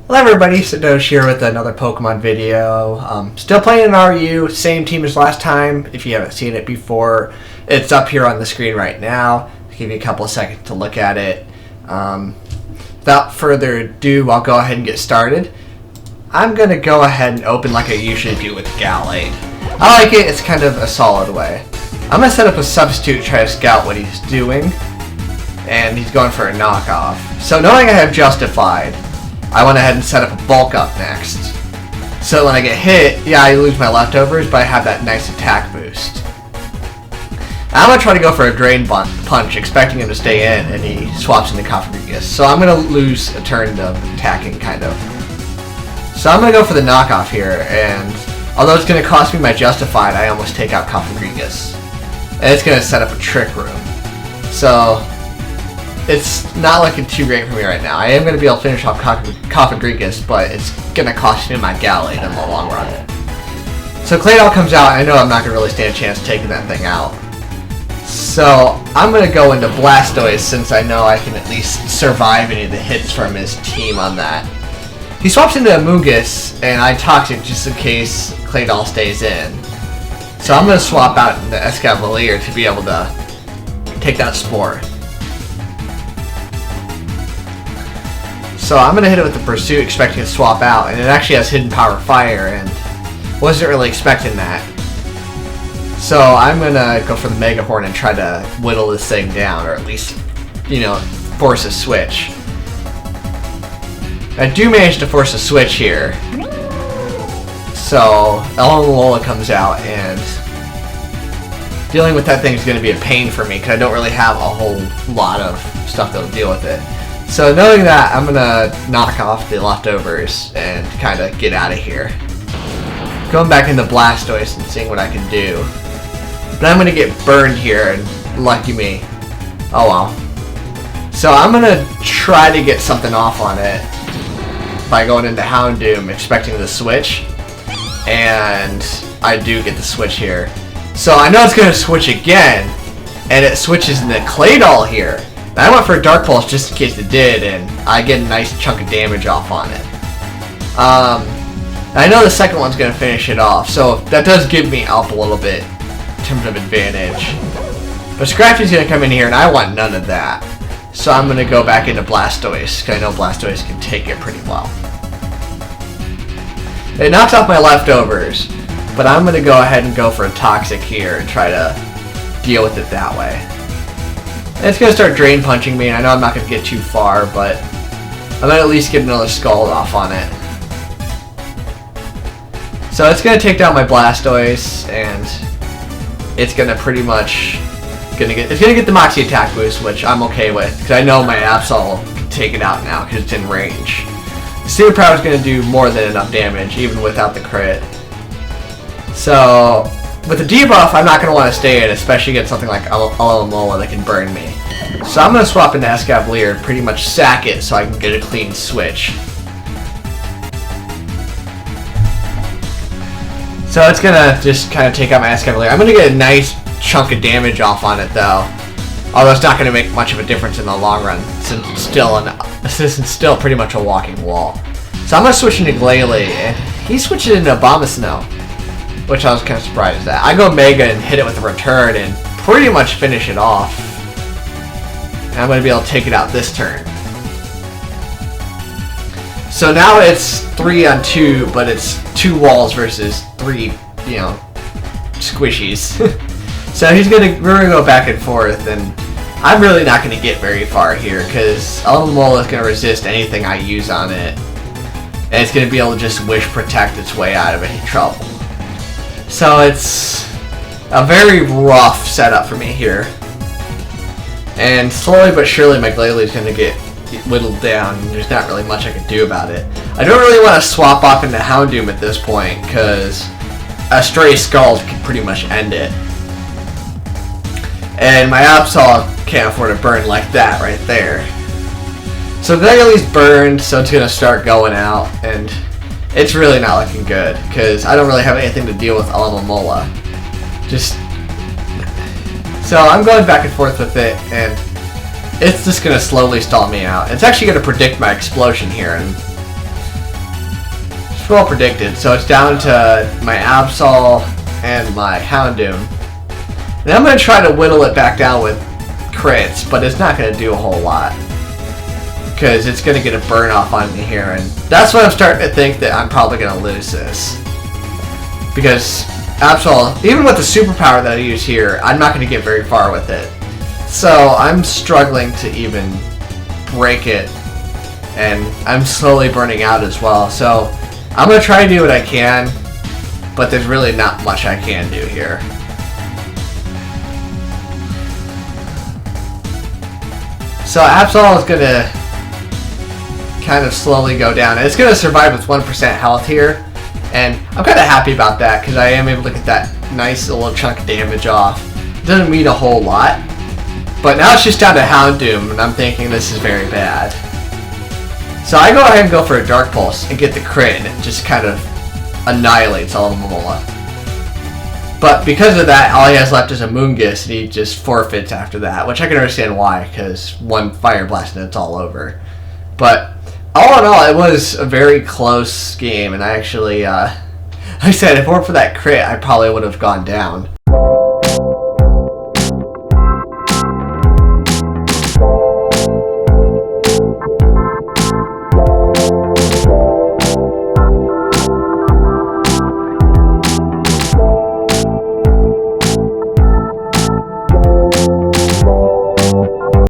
Hello everybody, Sadosh here with another Pokemon video. Still playing an RU, same team as last time. If you haven't seen it before, it's up here on the screen right now. I'll give you a couple of seconds to look at it. Without further ado, I'll go ahead and get started. I'm going to go ahead and open like I usually do with Gallade. I like it, it's kind of a solid way. I'm going to set up a substitute, try to scout what he's doing. And he's going for a knockoff. So knowing I have Justified, I went ahead and set up a bulk up next. So when I get hit, yeah, I lose my leftovers, but I have that nice attack boost. I'm going to try to go for a Drain Punch, expecting him to stay in, and he swaps into Cofagrigus. So I'm going to lose a turn of attacking, kind of. So I'm going to go for the knockoff here, and although it's going to cost me my Justified, I almost take out Cofagrigus. And it's going to set up a Trick Room. So it's not looking too great for me right now. I am going to be able to finish off Cofagrigus, but it's going to cost me my Gallade in the long run. So Claydol comes out, and I know I'm not going to really stand a chance taking that thing out. So I'm going to go into Blastoise since I know I can at least survive any of the hits from his team on that. He swaps into Amoonguss, and I Toxic just in case Claydol stays in. So I'm going to swap out the Escavalier to be able to take that Spore. So I'm going to hit it with the Pursuit, expecting to swap out, and it actually has Hidden Power Fire, and wasn't really expecting that. So I'm going to go for the Mega Horn and try to whittle this thing down, or at least, force a switch. I do manage to force a switch here. So Alola comes out, and dealing with that thing is going to be a pain for me, because I don't really have a whole lot of stuff that'll deal with it. So knowing that, I'm going to knock off the leftovers and kind of get out of here. Going back into Blastoise and seeing what I can do. But I'm going to get burned here, and lucky me. Oh well. So I'm going to try to get something off on it by going into Houndoom, expecting the switch. And I do get the switch here. So I know it's going to switch again, and it switches into Claydol here. I went for a Dark Pulse just in case it did, and I get a nice chunk of damage off on it. I know the second one's going to finish it off, so that does give me up a little bit in terms of advantage. But Scrafty's going to come in here, and I want none of that. So I'm going to go back into Blastoise, because I know Blastoise can take it pretty well. It knocks off my leftovers, but I'm going to go ahead and go for a Toxic here and try to deal with it that way. And it's going to start Drain Punching me, and I know I'm not going to get too far, but I'm going to at least get another Scald off on it. So it's going to take down my Blastoise, and it's going to pretty much it's going to get the Moxie attack boost, which I'm okay with, because I know my Absol can take it out now because it's in range. Super Power is going to do more than enough damage, even without the crit. So with the debuff, I'm not going to want to stay in, especially against something like Alomola that can burn me. So I'm going to swap into Escavalier and pretty much sack it so I can get a clean switch. So it's going to just kind of take out my Escavalier. I'm going to get a nice chunk of damage off on it though. Although it's not going to make much of a difference in the long run, since it's still pretty much a walking wall. So I'm going to switch into Glalie, and he switches into Abomasnow, which I was kind of surprised at. I go Mega and hit it with a Return and pretty much finish it off. And I'm going to be able to take it out this turn. So now it's 3-on-2, but it's 2 walls versus 3, squishies. So we're going to go back and forth, and I'm really not going to get very far here, because Alomola is going to resist anything I use on it. And it's going to be able to just Wish Protect its way out of any trouble. So it's a very rough setup for me here. And slowly but surely my Glalie is going to get whittled down, and there's not really much I can do about it. I don't really want to swap off into Houndoom at this point, because a Stray Scald can pretty much end it. And my Absol can't afford to burn like that right there. So Glalie's burned, so it's going to start going out, and it's really not looking good, because I don't really have anything to deal with Alomola. So I'm going back and forth with it, and it's just going to slowly stall me out. It's actually going to predict my explosion here, and It's well predicted. So it's down to my Absol and my Houndoom. And I'm going to try to whittle it back down with crits, but it's not going to do a whole lot. Because it's going to get a burn off on me here. And that's when I'm starting to think that I'm probably going to lose this. Because Absol, even with the superpower that I use here, I'm not going to get very far with it. So I'm struggling to even break it. And I'm slowly burning out as well. So I'm going to try to do what I can. But there's really not much I can do here. So Absol is going to kind of slowly go down. And it's going to survive with 1% health here. And I'm kind of happy about that because I am able to get that nice little chunk of damage off. It doesn't mean a whole lot. But now it's just down to Houndoom, and I'm thinking this is very bad. So I go ahead and go for a Dark Pulse and get the crit, and it just kind of annihilates Alomomola. But because of that, all he has left is a Moongus, and he just forfeits after that, which I can understand why, because one Fire Blast and it's all over. But all in all, it was a very close game, and I actually, like I said, if it weren't for that crit, I probably would have gone down.